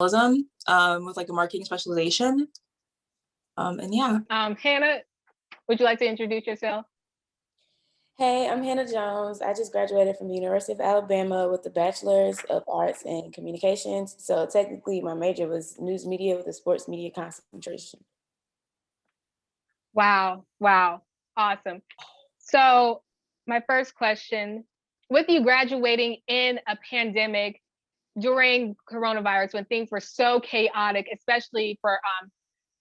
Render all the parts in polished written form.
with like a marketing specialization. And yeah. Hannah, would you like to introduce yourself? Hey, I'm Hannah Jones. I just graduated from the University of Alabama with a Bachelor's of Arts in Communications. So technically my major was news media with a sports media concentration. Wow. Awesome. So my first question, with you graduating in a pandemic during coronavirus when things were so chaotic, especially for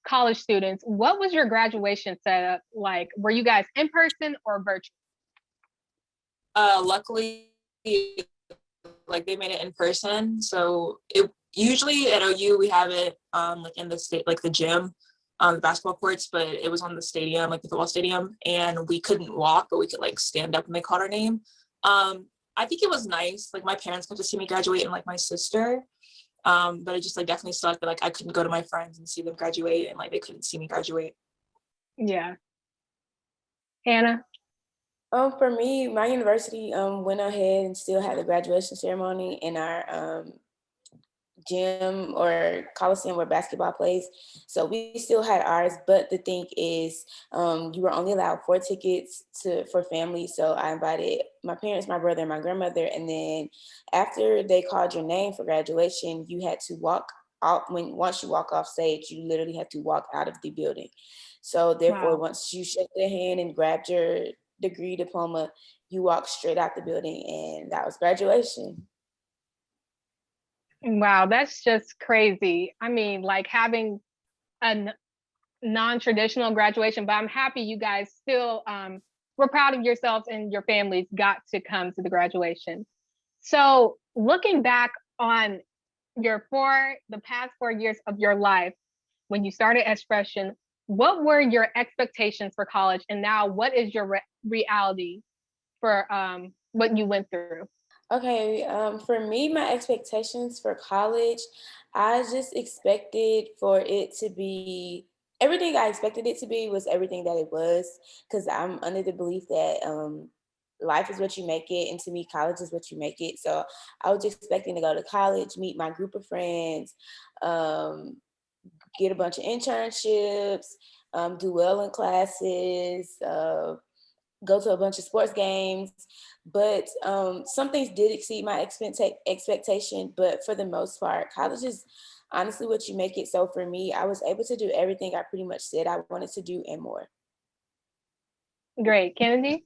college students, what was your graduation setup like? Were you guys in person or virtual? Luckily, like they made it in person. So it usually at OU we have it like in the state, like the gym, the basketball courts, but it was on the stadium, like the football stadium, and we couldn't walk, but we could like stand up when they called our name. I think it was nice. Like my parents got to see me graduate and like my sister. But it just like definitely sucked that like I couldn't go to my friends and see them graduate and like they couldn't see me graduate. Yeah. Hannah? For me, my university went ahead and still had the graduation ceremony in our gym or coliseum where basketball plays. So we still had ours, but the thing is, you were only allowed 4 tickets for family. So I invited my parents, my brother, and my grandmother. And then after they called your name for graduation, you had to walk out. Once you walk off stage, you literally had to walk out of the building. So therefore, once you shook their hand and grabbed your degree diploma, you walked straight out the building, and that was graduation. Wow, that's just crazy. I mean, like having a non-traditional graduation, but I'm happy you guys still were proud of yourselves and your families got to come to the graduation. So looking back on the past 4 years of your life, when you started as freshmen, what were your expectations for college? And now what is your reality for what you went through? Okay, for me, my expectations for college, I just expected for it to be everything I expected it to be was everything that it was, because I'm under the belief that life is what you make it, and to me, college is what you make it. So I was expecting to go to college, meet my group of friends, um, get a bunch of internships, do well in classes, go to a bunch of sports games, but some things did exceed my expectation. But for the most part, college is honestly what you make it. So for me, I was able to do everything I pretty much said I wanted to do and more. Great. Kennedy?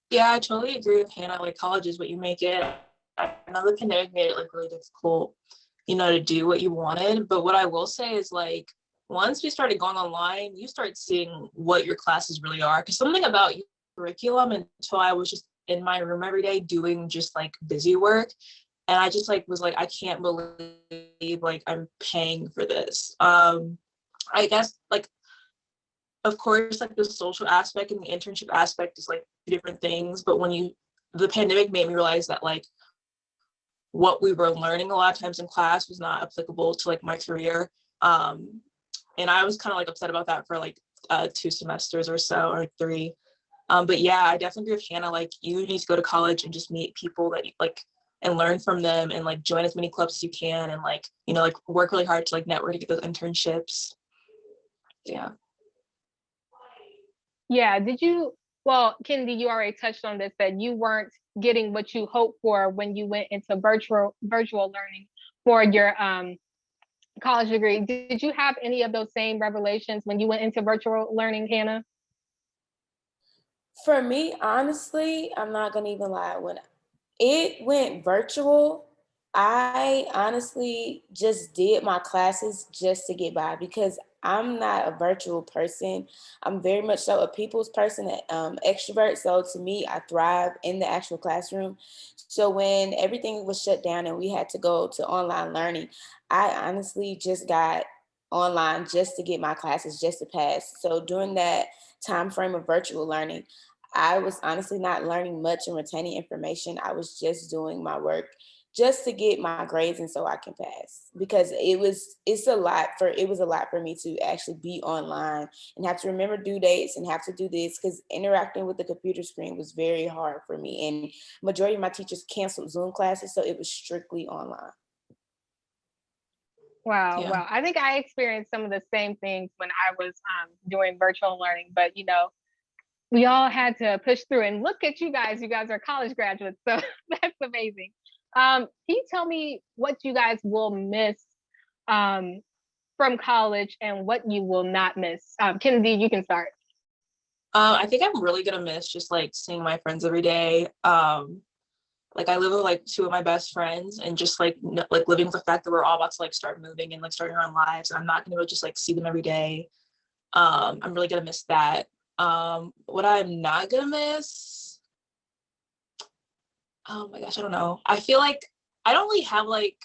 Yeah, I totally agree with Hannah. Like college is what you make it. I know the pandemic made it like really difficult, to do what you wanted. But what I will say is like once we started going online, you start seeing what your classes really are. Because something about your curriculum until I was just in my room every day doing just like busy work. And I just like was like, I can't believe like I'm paying for this. I guess like of course like the social aspect and the internship aspect is like two different things. But the pandemic made me realize that like what we were learning a lot of times in class was not applicable to like my career. And I was kind of like upset about that for like 2 semesters or so, or 3. But yeah, I definitely agree with Hannah. Like you need to go to college and just meet people that you like and learn from them and like join as many clubs as you can and like, like work really hard to like network to get those internships. Yeah. Yeah. Well, Kennedy, you already touched on this, that you weren't getting what you hoped for when you went into virtual learning for your college degree. Did you have any of those same revelations when you went into virtual learning, Hannah? For me, honestly, I'm not gonna even lie. When it went virtual, I honestly just did my classes just to get by, because I'm not a virtual person. I'm very much so a people's person, extrovert. So to me, I thrive in the actual classroom. So when everything was shut down and we had to go to online learning, I honestly just got online just to get my classes, just to pass. So during that time frame of virtual learning, I was honestly not learning much and retaining information. I was just doing my work just to get my grades and so I can pass, because it was a lot for me to actually be online and have to remember due dates and have to do this, because interacting with the computer screen was very hard for me, and majority of my teachers canceled Zoom classes, so it was strictly online. Wow, Yeah. wow. I think I experienced some of the same things when I was doing virtual learning, but you know, we all had to push through, and look at you guys. You guys are college graduates, so that's amazing. Can you tell me what you guys will miss um, from college and what you will not miss? Kennedy, you can start. I think I'm really gonna miss just like seeing my friends every day. Like I live with like two of my best friends, and just like like living with the fact that we're all about to like start moving and like starting our own lives, and I'm not gonna be able to just like see them every day. I'm really gonna miss that. What I'm not gonna miss, oh my gosh, I don't know. I feel like I don't really have like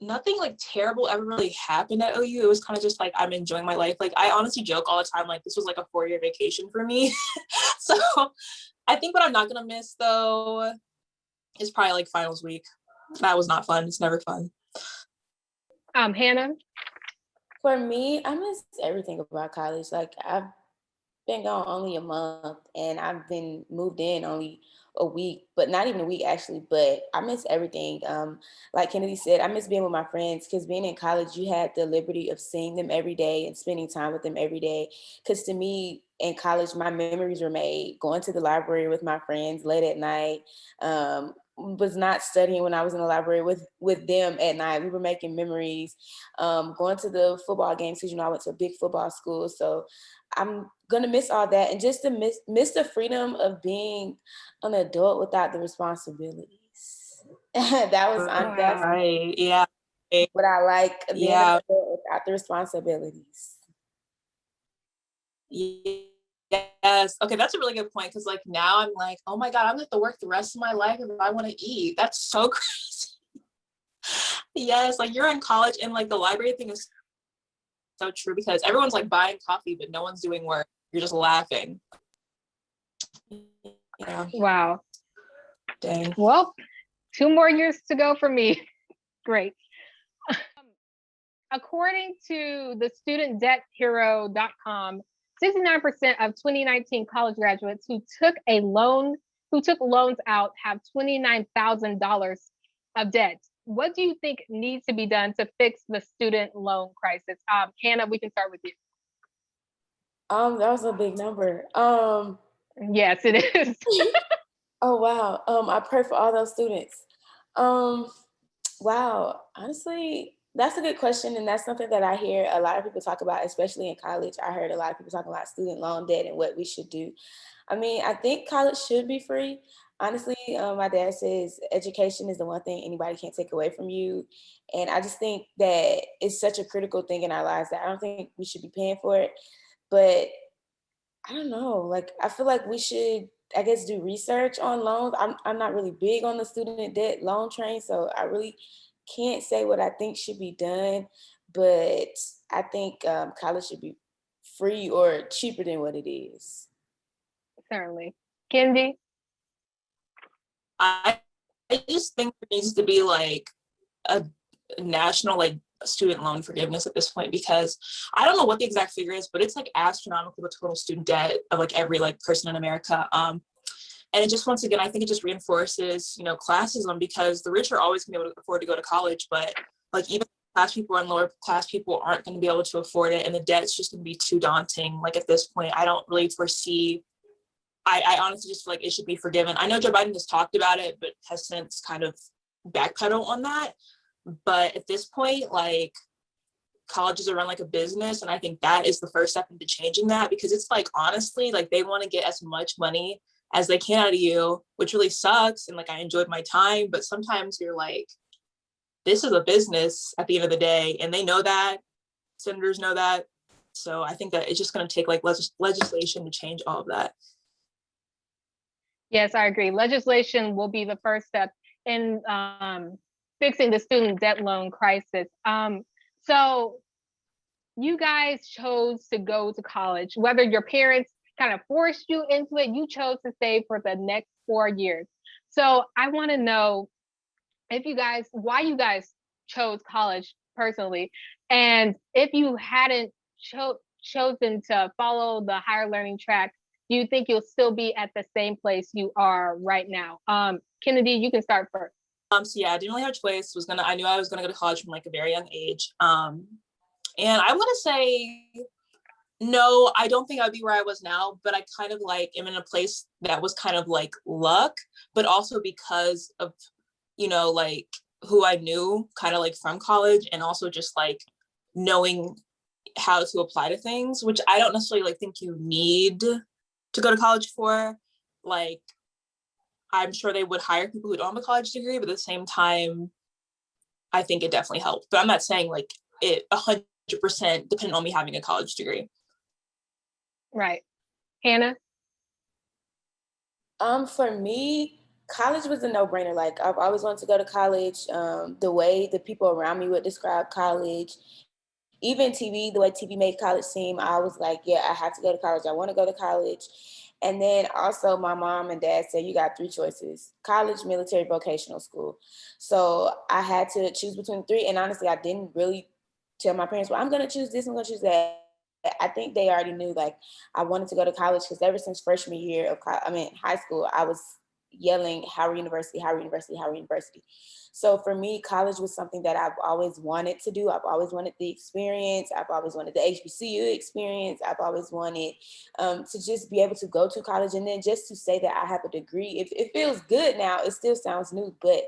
nothing like terrible ever really happened at OU. It was kind of just like I'm enjoying my life. Like I honestly joke all the time, like this was like a 4-year vacation for me. So I think what I'm not gonna miss though is probably like finals week. That was not fun. It's never fun. Hannah. For me, I miss everything about college. Like I've been gone only a month, and I've been moved in only a week, but not even a week actually. But I miss everything. Like Kennedy said, I miss being with my friends, because being in college, you had the liberty of seeing them every day and spending time with them every day. Because to me, in college, my memories were made going to the library with my friends late at night. Was not studying when I was in the library with them at night. We were making memories. Going to the football games, because I went to a big football school, so I'm gonna miss all that, and just to miss the freedom of being an adult without the responsibilities. That's Right. Yeah. what I like, being an Yeah. adult without the responsibilities. Yes. Okay, that's a really good point, because like now I'm like, oh my God, I'm gonna have to work the rest of my life if I want to eat. That's so crazy. Yes, like you're in college, and like the library thing is so true, because everyone's like buying coffee, but no one's doing work. You're just laughing. Yeah. Wow. Dang. Well, 2 more years to go for me. Great. According to the studentdebthero.com, 69% of 2019 college graduates who took loans out have $29,000 of debt. What do you think needs to be done to fix the student loan crisis? Hannah, we can start with you. That was a big number. Yes, it is. Oh wow. I pray for all those students. Um, Wow, honestly, that's a good question, and that's something that I hear a lot of people talk about, especially in college. I heard a lot of people talking about student loan debt and what we should do. I mean, I think college should be free. Honestly, my dad says education is the one thing anybody can't take away from you, and I just think that it's such a critical thing in our lives that I don't think we should be paying for it. But I don't know. Like, I feel like we should, I guess, do research on loans. I'm not really big on the student debt loan train, so I really can't say what I think should be done. But I think college should be free or cheaper than what it is. Certainly. Kendi? I I just think there needs to be like a national like student loan forgiveness at this point, because I don't know what the exact figure is, but it's like astronomical, the total student debt of like every like person in America. And it just, once again, I think it just reinforces, classism, because the rich are always gonna be able to afford to go to college, but like even class people and lower class people aren't going to be able to afford it, and the debt's just going to be too daunting. Like at this point, I don't really foresee. I honestly just feel like it should be forgiven. I know Joe Biden has talked about it, but has since kind of backpedaled on that. But at this point, like colleges are run like a business, and I think that is the first step into changing that, because it's like honestly, like they want to get as much money as they can out of you, which really sucks. And like I enjoyed my time, but sometimes you're like, this is a business at the end of the day, and they know that. Senators know that. So I think that it's just going to take like legislation to change all of that. Yes, I agree. Legislation will be the first step in fixing the student debt loan crisis. So you guys chose to go to college, whether your parents kind of forced you into it, you chose to stay for the next 4 years. So I want to know, why you guys chose college personally, and if you hadn't chosen to follow the higher learning track, do you think you'll still be at the same place you are right now? Kennedy, you can start first. So yeah, I didn't really have a choice. I knew I was gonna go to college from like a very young age. And I want to say no, I don't think I'd be where I was now, but I kind of like am in a place that was kind of like luck, but also because of, like who I knew kind of like from college, and also just like knowing how to apply to things, which I don't necessarily like think you need to go to college for. Like, I'm sure they would hire people who don't have a college degree, but at the same time, I think it definitely helped. But I'm not saying like it 100% dependent on me having a college degree. Right. Hannah? For me, college was a no-brainer. Like I've always wanted to go to college. The way the people around me would describe college, even TV, the way TV made college seem, I was like, yeah, I have to go to college. I want to go to college. And then also my mom and dad said, you got three choices: college, military, vocational school. So I had to choose between three. And honestly, I didn't really tell my parents, well, I'm going to choose this, I'm going to choose that. I think they already knew like I wanted to go to college, because ever since freshman year of high school, I was yelling Howard University, Howard University, Howard University. So for me, college was something that I've always wanted to do. I've always wanted the experience. I've always wanted the HBCU experience. I've always wanted to just be able to go to college, and then just to say that I have a degree. It feels good now. It still sounds new, but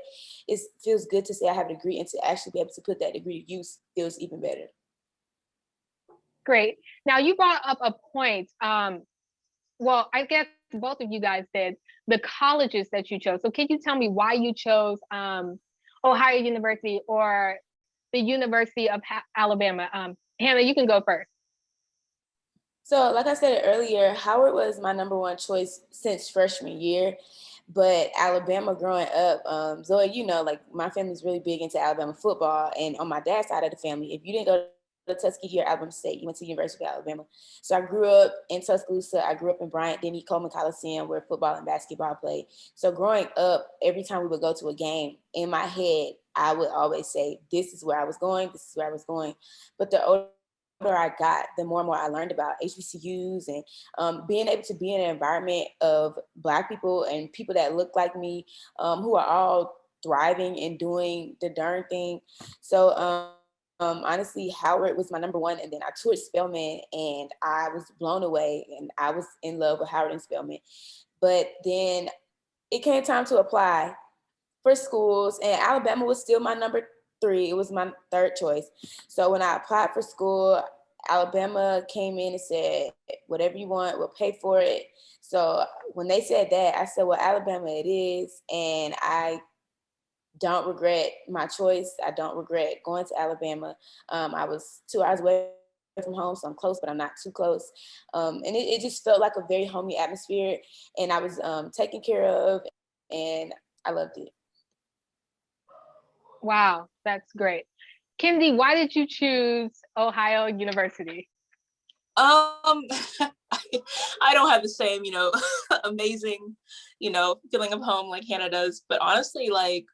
it feels good to say I have a degree, and to actually be able to put that degree to use feels even better. Great. Now you brought up a point. Well, I guess both of you guys did, the colleges that you chose. So can you tell me why you chose Ohio University or the University of Alabama? Hannah, you can go first. So like I said earlier, Howard was my number one choice since freshman year. But Alabama growing up, Zoe, like my family's really big into Alabama football. And on my dad's side of the family, if you didn't go to Tuskegee or Alabama State, you went to the University of Alabama. So I grew up in Tuscaloosa. I grew up in Bryant-Denny Coleman Coliseum, where football and basketball played. So growing up, every time we would go to a game, in my head, I would always say, this is where I was going, this is where I was going. But the older I got, the more and more I learned about HBCUs and being able to be in an environment of Black people and people that look like me, who are all thriving and doing the darn thing. So honestly, Howard was my number one, and then I toured Spelman, and I was blown away, and I was in love with Howard and Spelman. But then it came time to apply for schools, and Alabama was still my number three. It was my third choice. So when I applied for school, Alabama came in and said, whatever you want, we'll pay for it. So when they said that, I said, well, Alabama it is. And I don't regret my choice. I don't regret going to Alabama. I was 2 hours away from home, so I'm close, but I'm not too close. And it just felt like a very homey atmosphere, and I was taken care of, and I loved it. Wow, that's great. Kendi, why did you choose Ohio University? Um, I don't have the same, amazing, feeling of home like Hannah does. But honestly, like,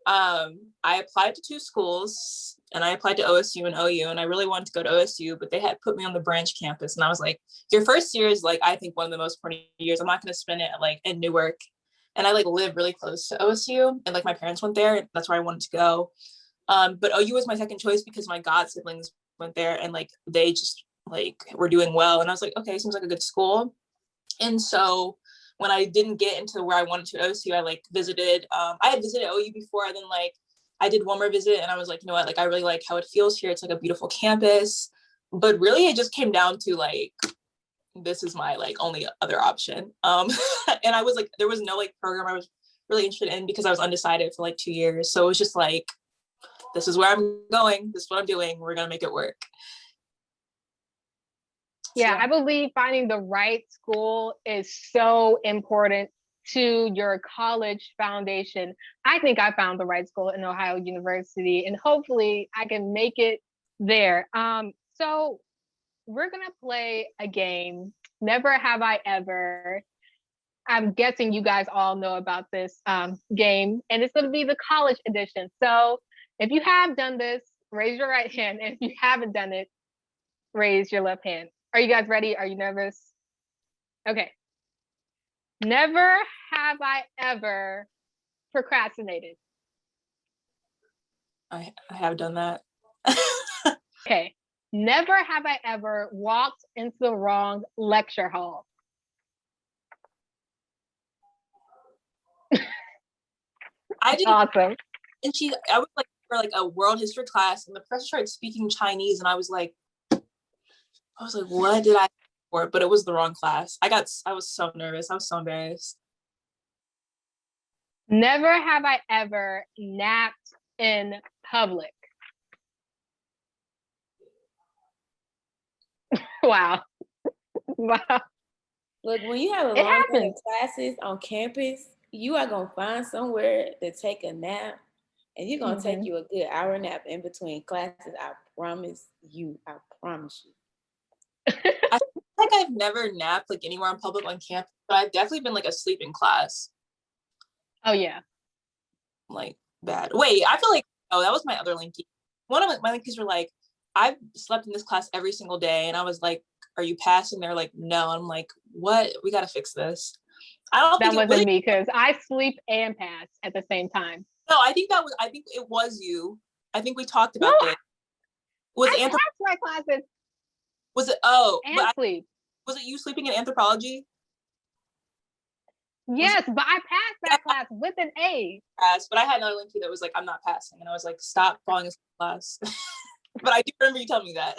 I applied to two schools, and I applied to OSU and OU, and I really wanted to go to OSU, but they had put me on the branch campus, and I was like, your first year is like, I think one of the most important years. I'm not going to spend it like in Newark. And I like live really close to OSU, and like my parents went there, and that's where I wanted to go. But OU was my second choice because my god siblings went there, and like they just like were doing well, and I was like, okay, seems like a good school. And so when I didn't get into where I wanted to OSU, I like visited. I had visited OU before, and then like I did one more visit, and I was like, you know what, like I really like how it feels here. It's like a beautiful campus, but really it just came down to like, this is my like only other option. And I was like, there was no like program I was really interested in because I was undecided for like 2 years. So it was just like, this is where I'm going. This is what I'm doing. We're going to make it work. Yeah, I believe finding the right school is so important to your college foundation. I think I found the right school in Ohio University, and hopefully I can make it there. So we're gonna play a game. Never have I ever. I'm guessing you guys all know about this game, and it's going to be the college edition. So if you have done this, raise your right hand. And if you haven't done it, raise your left hand. Are you guys ready? Are you nervous? Okay. Never have I ever procrastinated. I have done that. Okay. Never have I ever walked into the wrong lecture hall. I did. Awesome. And I was like for like a world history class, and the professor started speaking Chinese, and I was like, what did I for? But it was the wrong class. I was so nervous. I was so embarrassed. Never have I ever napped in public. Wow. Wow. Look, when you have a It long day happens. of classes on campus, you are gonna find somewhere to take a nap, and you're gonna take you a good hour nap in between classes. I promise you. I promise you. I feel like I've never napped like anywhere in public on campus, but I've definitely been like asleep in class. Oh yeah. Like bad. Wait, I feel like that was my other linky. One of my linkies were like, I've slept in this class every single day, and I was like, are you passing? They're like, no. I'm like, what? We gotta fix this. I don't That think wasn't it really me because I sleep and pass at the same time. No, I think it was you. I think we talked about No, this. Was I anthrop pass my classes was it and sleep. was it you sleeping in anthropology? Yes, but I passed that class with an A. But I had another linky that was like, I'm not passing. And I was like, stop falling asleep in class. But I do remember you telling me that.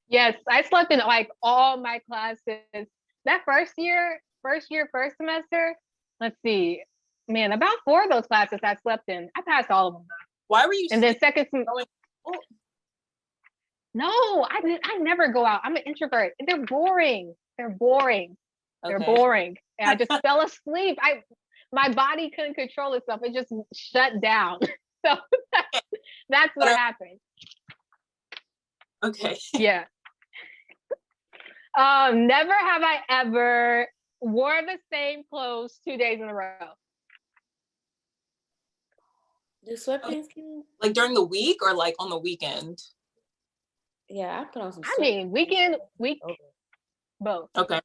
Yes, I slept in like all my classes. That first semester, let's see, man, about 4 of those classes I slept in. I passed all of them. Why were you And then second going? No, I never go out. I'm an introvert. They're boring. They're boring. They're Okay. boring. And I just fell asleep. My body couldn't control itself. It just shut down. So that's what happened. Okay. Yeah. Never have I ever wore the same clothes 2 days in a row. Do sweatpants count? Like during the week or like on the weekend? Yeah, I put on some. I mean, week, both. Okay.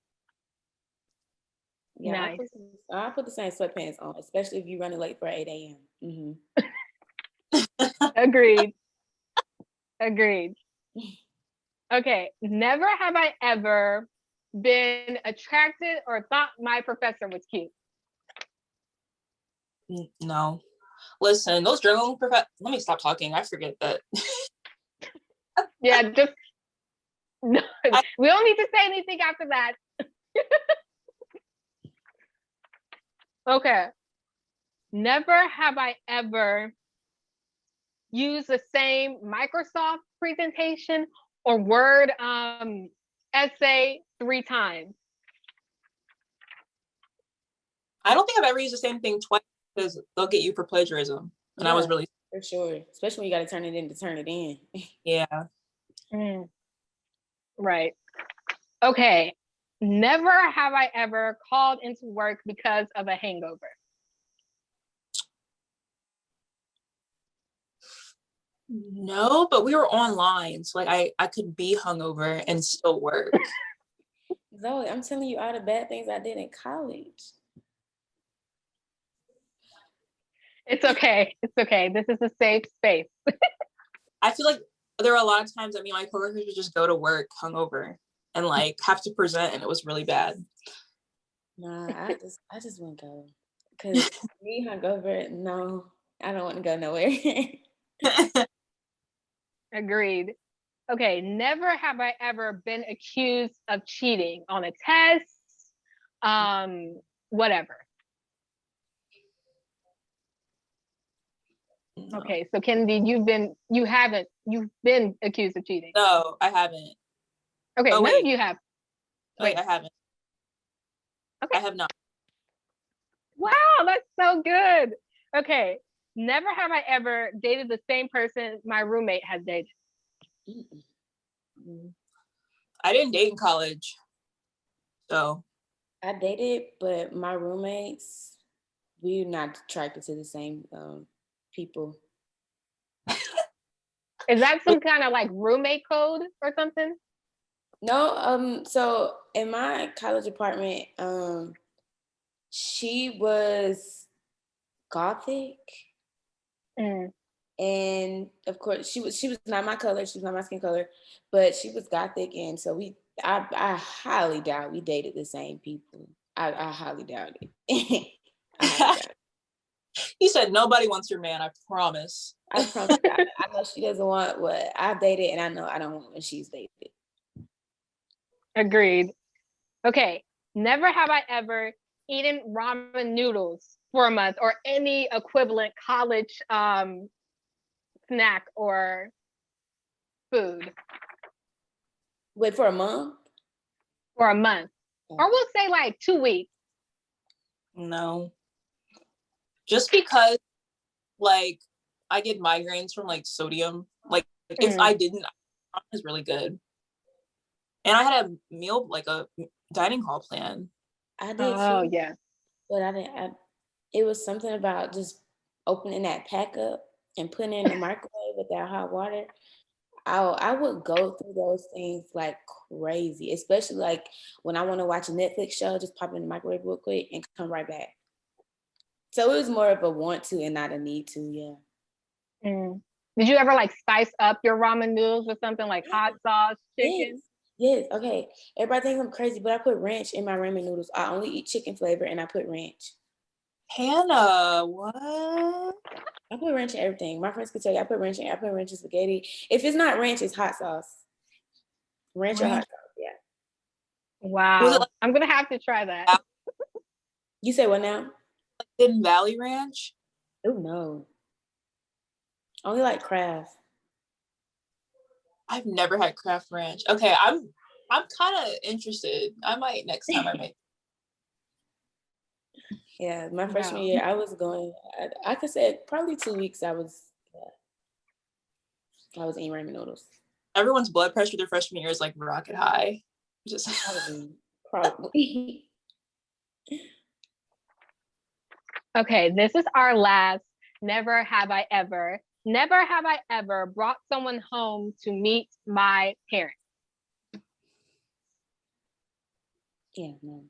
Yeah, nice. I put the same sweatpants on, especially if you're running late for 8 a.m. Agreed. Agreed. Okay. Never have I ever been attracted or thought my professor was cute. No. Listen, those journaling let me stop talking. I forget that. Yeah, just no, we don't need to say anything after that. Okay. Never have I ever used the same Microsoft presentation or Word essay 3 times. I don't think I've ever used the same thing twice because they'll get you for plagiarism. And I was really for sure, especially when you got to turn it in. Yeah. Right. Okay. Never have I ever called into work because of a hangover. No, but we were online, so like I could be hungover and still work. Zoe, I'm telling you all the bad things I did in college. It's okay. It's okay. This is a safe space. I feel like there were a lot of times that me and my coworkers would just go to work hungover and like have to present, and it was really bad. Nah, I just wouldn't go because me hungover. No, I don't want to go nowhere. Agreed. Okay, never have I ever been accused of cheating on a test, whatever. No. Okay, so Kennedy, you've been accused of cheating. No, I haven't. Okay, none of you have. Wait, I haven't. Okay. I have not. Wow, that's so good. Okay, never have I ever dated the same person my roommate has dated. I didn't date in college, so. I dated, but my roommates, we're not attracted to the same people. Is that some kind of like roommate code or something? No, so in my college apartment, she was gothic, Mm. and of course she was not my color, she was not my skin color, but she was gothic, and so I highly doubt we dated the same people. I highly doubt it. I highly doubt it. He said nobody wants your man, I promise. I promise. I know she doesn't want what I've dated, and I know I don't want what she's dated. Agreed. Okay. Never have I ever eaten ramen noodles for a month or any equivalent college snack or food Wait, for a month? for a month. Or we'll say like 2 weeks. No. Just because like I get migraines from like sodium. Like if I didn't, ramen is really good. And I had a meal, like a dining hall plan. I did Oh too, yeah. but I didn't. It was something about just opening that pack up and putting it in the microwave with that hot water. I would go through those things like crazy, especially like when I want to watch a Netflix show, just pop it in the microwave real quick and come right back. So it was more of a want to and not a need to, yeah. Mm. Did you ever like spice up your ramen noodles with something like hot sauce, chicken? Yes. Okay. Everybody thinks I'm crazy, but I put ranch in my ramen noodles. I only eat chicken flavor and I put ranch. Hannah, what? I put ranch in everything. My friends could tell you I put ranch in spaghetti. If it's not ranch, it's hot sauce. Ranch or hot sauce, yeah. Was it Wow. like I'm gonna have to try that. You say what now? Hidden Valley Ranch? Oh no. Only like Kraft. I've never had Kraft Ranch. Okay, I'm kind of interested. I might next time I make. Yeah, my freshman Wow. year, I was going. I could say probably 2 weeks. I was eating ramen noodles. Everyone's blood pressure their freshman year is like rocket high. Just Probably. Okay, this is our last. Never have I ever. Never have I ever brought someone home to meet my parents. Yeah, no.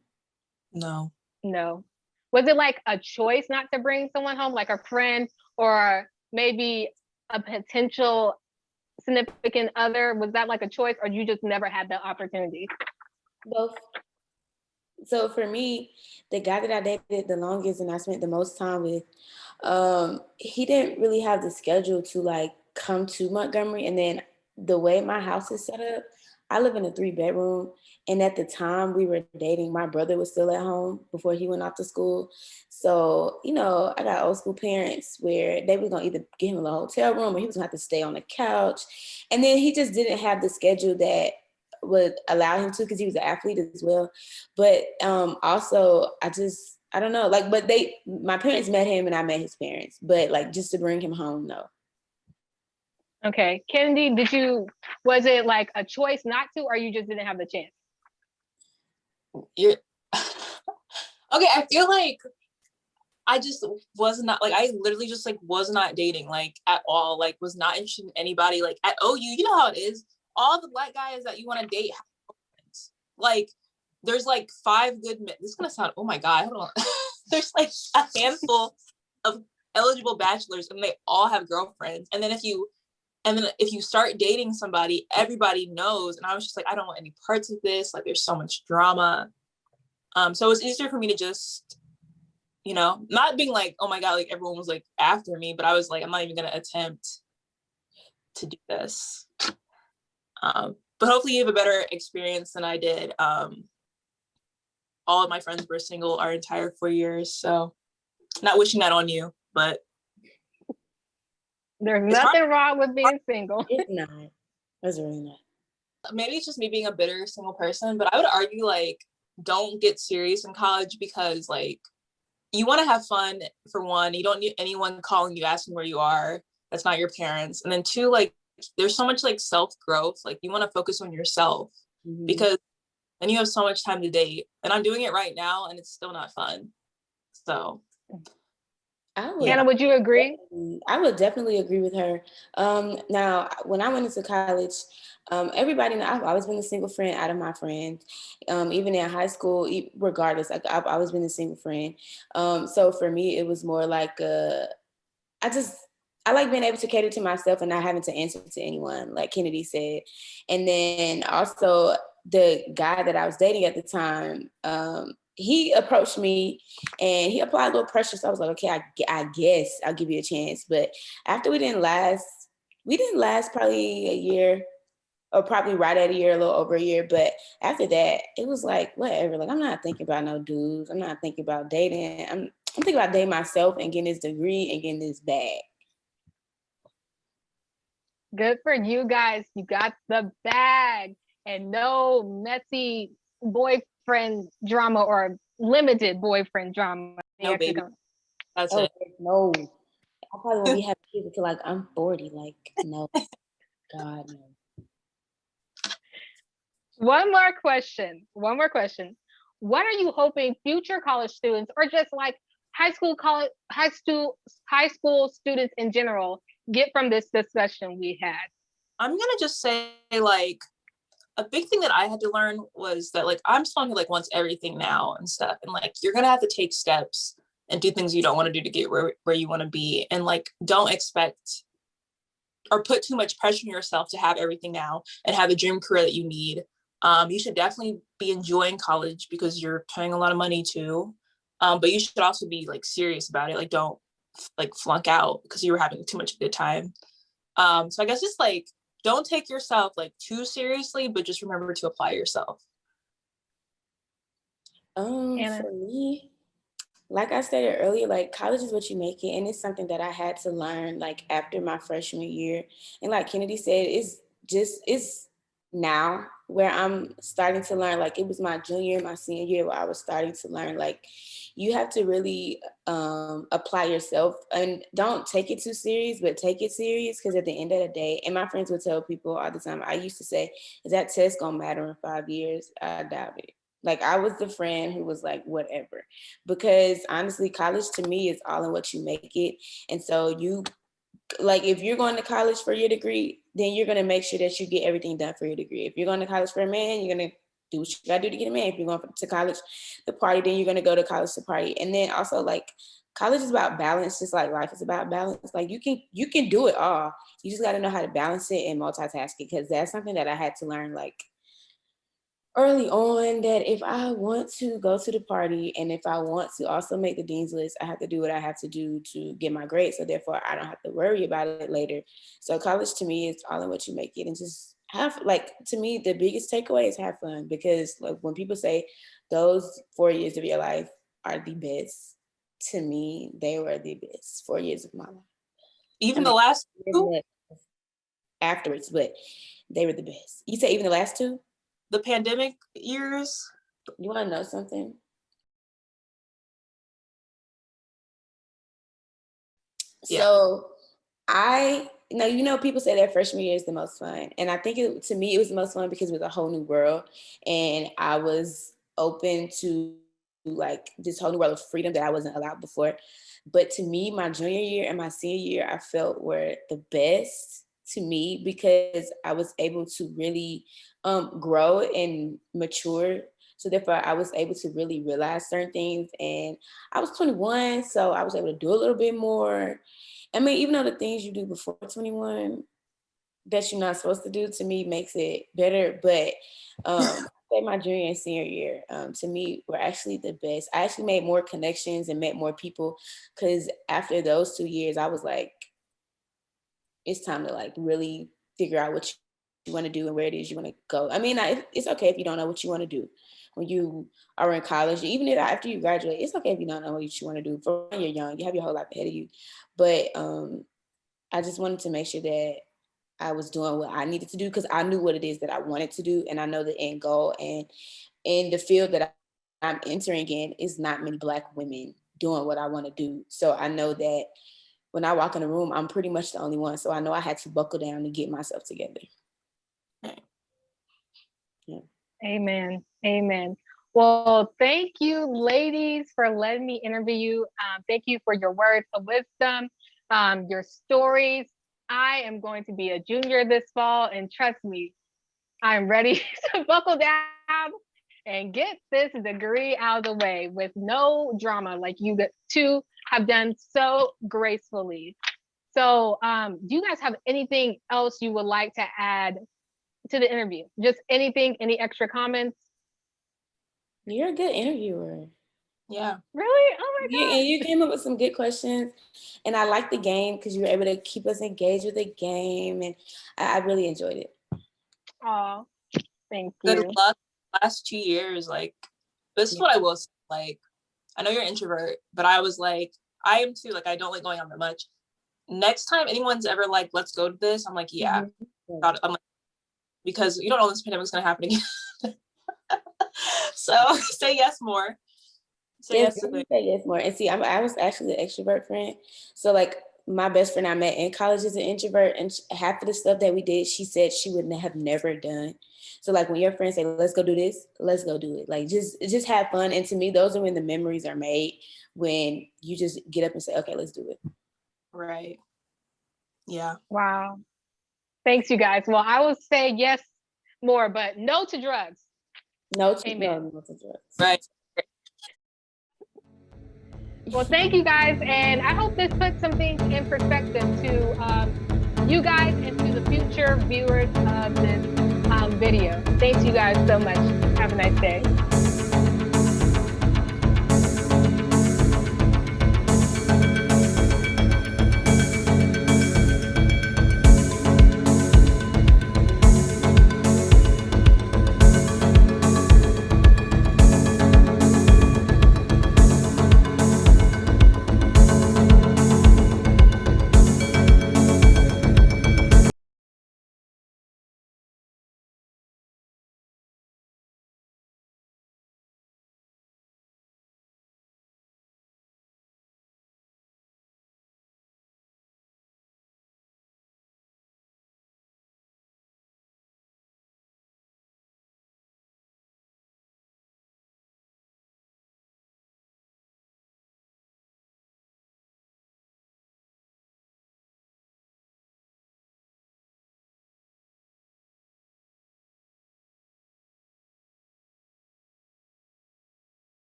no. No. Was it like a choice not to bring someone home, like a friend or maybe a potential significant other? Was that like a choice or you just never had the opportunity? Both. So for me, the guy that I dated the longest and I spent the most time with, he didn't really have the schedule to like come to Montgomery. And then the way my house is set up, I live in a 3-bedroom. And at the time we were dating, my brother was still at home before he went off to school. So, I got old school parents where they were going to either get him a hotel room or he was going to have to stay on the couch. And then he just didn't have the schedule that would allow him to because he was an athlete as well. But also I don't know, like, but my parents met him and I met his parents, but like just to bring him home, no. Okay. Kennedy, was it like a choice not to, or you just didn't have the chance? You're okay. I feel like I just was not like I literally just like was not dating like at all. Like was not interested in anybody. Like at OU, you know how it is. All the black guys that you want to date have girlfriends. Like there's like 5 good men. This is gonna sound, oh my god, hold on. There's like a handful of eligible bachelors and they all have girlfriends. And then if you start dating somebody, everybody knows. And I was just like, I don't want any parts of this. Like there's so much drama. So it's easier for me to just, not being like, oh my God, like everyone was like after me, but I was like, I'm not even gonna attempt to do this. But hopefully you have a better experience than I did. All of my friends were single our entire 4 years. So not wishing that on you, but there's nothing wrong with being single. It's not. It's really not. Maybe it's just me being a bitter single person, but I would argue like don't get serious in college because like you want to have fun for one. You don't need anyone calling you asking where you are. That's not your parents. And then 2, like there's so much like self-growth. Like you want to focus on yourself because and you have so much time to date. And I'm doing it right now, and it's still not fun. So, Hannah, would you agree? I would definitely agree with her. Now, when I went into college, everybody know I've always been a single friend out of my friends. Even in high school, regardless, like I've always been a single friend. So for me, it was more like I like being able to cater to myself and not having to answer to anyone, like Kennedy said. And then also the guy that I was dating at the time, he approached me and he applied a little pressure. So I was like, okay, I guess I'll give you a chance. But after we didn't last probably a year, or probably right at a year, a little over a year. But after that, it was like, whatever. Like, I'm not thinking about no dudes. I'm not thinking about dating. I'm thinking about dating myself and getting this degree and getting this bag. Good for you guys. You got the bag and no messy boyfriend drama or limited boyfriend drama. no, baby. That's it. No. I probably won't be having kids until like I'm 40. Like, no. God, no. One more question. What are you hoping future college students, or just like high school students in general, get from this discussion we had? I'm gonna just say, like, a big thing that I had to learn was that, like, I'm someone who like wants everything now and stuff, and like you're gonna have to take steps and do things you don't want to do to get where you want to be, and like don't expect or put too much pressure on yourself to have everything now and have the dream career that you need. You should definitely be enjoying college because you're paying a lot of money too. But you should also be like serious about it. Like, don't like flunk out because you were having too much of a good time. So I guess just like don't take yourself like too seriously, but just remember to apply yourself. For me, like I stated earlier, like college is what you make it, and it's something that I had to learn like after my freshman year. And like Kennedy said, it's now where I'm starting to learn. Like it was my junior, my senior year where I was starting to learn. Like you have to really apply yourself and don't take it too serious, but take it serious because at the end of the day, and my friends would tell people all the time. I used to say, "Is that test gonna matter in 5 years?" I doubt it. Like I was the friend who was like, whatever, because honestly, college to me is all in what you make it. And so you, like, if you're going to college for your degree, then you're going to make sure that you get everything done for your degree. If you're going to college for a man, you're going to do what you got to do to get a man. If you're going to college to party, then you're going to go to college to party. And then also like college is about balance, just like life is about balance. Like you can do it all. You just got to know how to balance it and multitask it, because that's something that I had to learn like early on, that if I want to go to the party and if I want to also make the dean's list, I have to do what I have to do to get my grades. So therefore I don't have to worry about it later. So college to me is all in what you make it, and just have, like, to me, the biggest takeaway is have fun, because like when people say those 4 years of your life are the best, to me, they were the best 4 years of my life. Even the last two? Afterwards, but they were the best. You say even the last two? The pandemic years. You want to know something? Yeah. So people say that freshman year is the most fun. And I think to me, it was the most fun because it was a whole new world. And I was open to like this whole new world of freedom that I wasn't allowed before. But to me, my junior year and my senior year, I felt were the best to me, because I was able to really grow and mature. So therefore I was able to really realize certain things. And I was 21, so I was able to do a little bit more. I mean, even though the things you do before 21 that you're not supposed to do, to me makes it better. But my junior and senior year, to me, were actually the best. I actually made more connections and met more people, because after those 2 years, I was like, it's time to like really figure out what you want to do and where it is you want to go. I mean, it's okay if you don't know what you want to do when you are in college. Even if after you graduate, it's okay if you don't know what you want to do. For when you're young, you have your whole life ahead of you. But I just wanted to make sure that I was doing what I needed to do, because I knew what it is that I wanted to do, and I know the end goal. And in the field that I'm entering in is not many Black women doing what I want to do. So I know that when I walk in the room, I'm pretty much the only one. So I know I had to buckle down to get myself together. Yeah. Amen. Amen. Well, thank you, ladies, for letting me interview you. Thank you for your words of wisdom, your stories. I am going to be a junior this fall, and trust me, I'm ready to buckle down and get this degree out of the way with no drama, like you two have done so gracefully. So, do you guys have anything else you would like to add to the interview? Just anything, any extra comments? You're a good interviewer. Yeah. Really? Oh my Yeah, God. and you came up with some good questions, and I like the game because you were able to keep us engaged with the game, and I really enjoyed it. Oh, thank Good you. luck last 2 years. Like, this is what I will say. Like, I know you're an introvert, but I was like, I am too. Like, I don't like going out that much. Next time anyone's ever like, let's go to this, I'm like, yeah. Mhm. I'm like, because you don't know this pandemic's gonna happen again. So say yes more. Say Yes, yes to things. say yes more. And see, I was actually an extrovert friend. So like my best friend I met in college is an introvert, and half of the stuff that we did, she said she would have never done. So like when your friends say, "Let's go do this," let's go do it. Like just have fun. And to me, those are when the memories are made. When you just get up and say, "Okay, let's do it." Right. Yeah. Wow. Thanks, you guys. Well, I will say yes more, but no to drugs. No to Amen. no to drugs. Right. Well, thank you guys. And I hope this puts some things in perspective to you guys and to the future viewers of this video. Thanks, you guys, so much. Have a nice day.